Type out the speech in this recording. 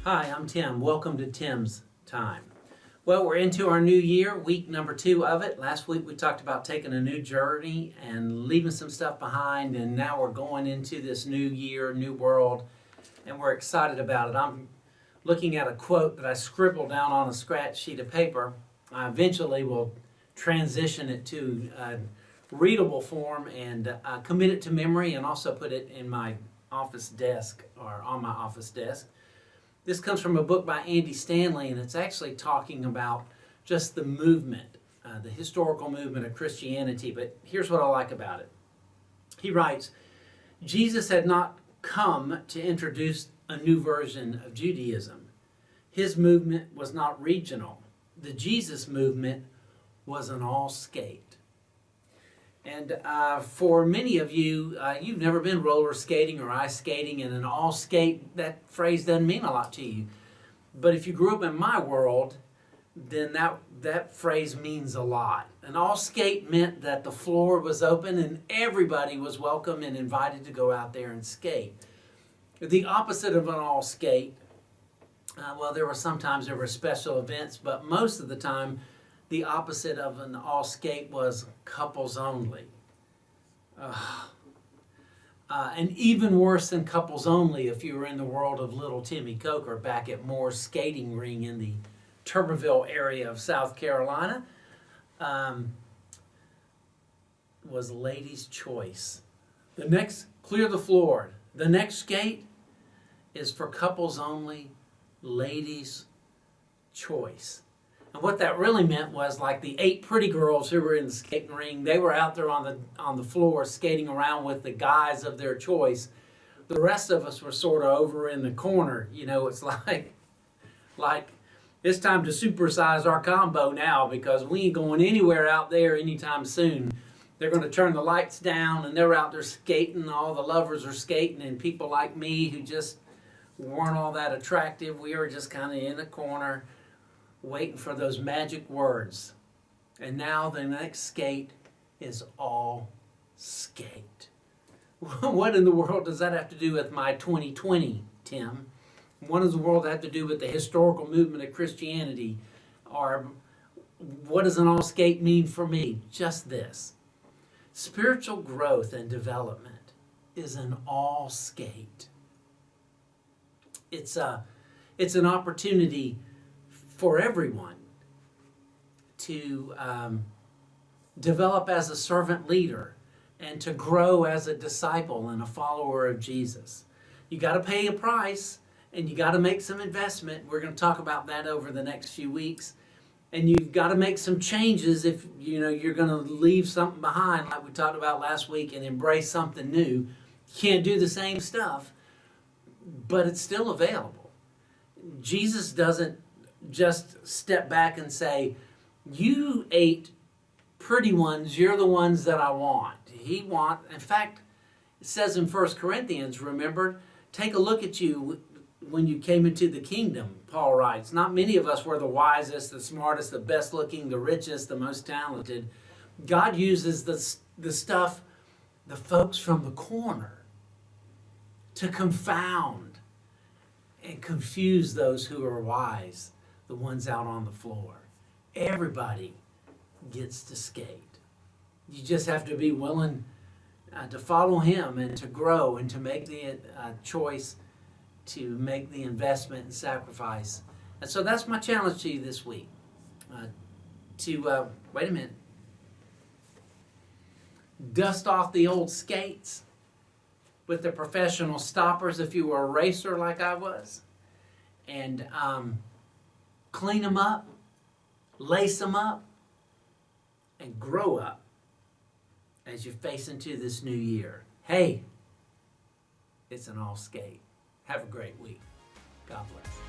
Hi, I'm Tim. Welcome to Tim's Time. Well, we're into our new year, week number 2 of it. Last week we talked about taking a new journey and leaving some stuff behind, and now we're going into this new year, new world, and we're excited about it. I'm looking at a quote that I scribbled down on a scratch sheet of paper. I eventually will transition it to a readable form and commit it to memory and also put it in my office desk or on my office desk. This comes from a book by Andy Stanley, and it's actually talking about just the movement, the historical movement of Christianity. But here's what I like about it. He writes, Jesus had not come to introduce a new version of Judaism. His movement was not regional. The Jesus movement was an all-skate. And for many of you, you've never been roller skating or ice skating, and an all skate, that phrase doesn't mean a lot to you. But if you grew up in my world, then that phrase means a lot. An all skate meant that the floor was open and everybody was welcome and invited to go out there and skate. The opposite of an all skate, sometimes there were special events, but most of the time, the opposite of an all skate was couples only. And even worse than couples only if you were in the world of Little Timmy Coker back at Moore's Skating Ring in the Tuberville area of South Carolina, was Ladies' Choice. The next, clear the floor. The next skate is for couples only, Ladies' Choice. And what that really meant was, like, the 8 pretty girls who were in the skating ring, they were out there on the floor skating around with the guys of their choice. The rest of us were sort of over in the corner. You know, it's like it's time to supersize our combo now because we ain't going anywhere out there anytime soon. They're going to turn the lights down and they're out there skating. All the lovers are skating, and people like me who just weren't all that attractive, we were just kind of in the corner waiting for those magic words. And now the next skate is all skate. What in the world does that have to do with my 2020, Tim? What does the world have to do with the historical movement of Christianity? Or what does an all skate mean for me? Just this. Spiritual growth and development is an all skate. It's an opportunity for everyone to develop as a servant leader and to grow as a disciple and a follower of Jesus. You got to pay a price and you got to make some investment. We're going to talk about that over the next few weeks. And you've got to make some changes if you're going to leave something behind, like we talked about last week, and embrace something new. You can't do the same stuff, but it's still available. Jesus doesn't just step back and say, you 8 pretty ones, you're the ones that I want. In fact, it says in 1 Corinthians, remember, take a look at you when you came into the kingdom, Paul writes. Not many of us were the wisest, the smartest, the best looking, the richest, the most talented. God uses the stuff, the folks from the corner, to confound and confuse those who are wise, the ones out on the floor. Everybody gets to skate. You just have to be willing to follow him and to grow and to make the choice to make the investment and sacrifice. And so that's my challenge to you this week. Wait a minute. Dust off the old skates with the professional stoppers if you were a racer like I was. And clean them up, lace them up, and grow up as you face into this new year. Hey, it's an all skate. Have a great week. God bless.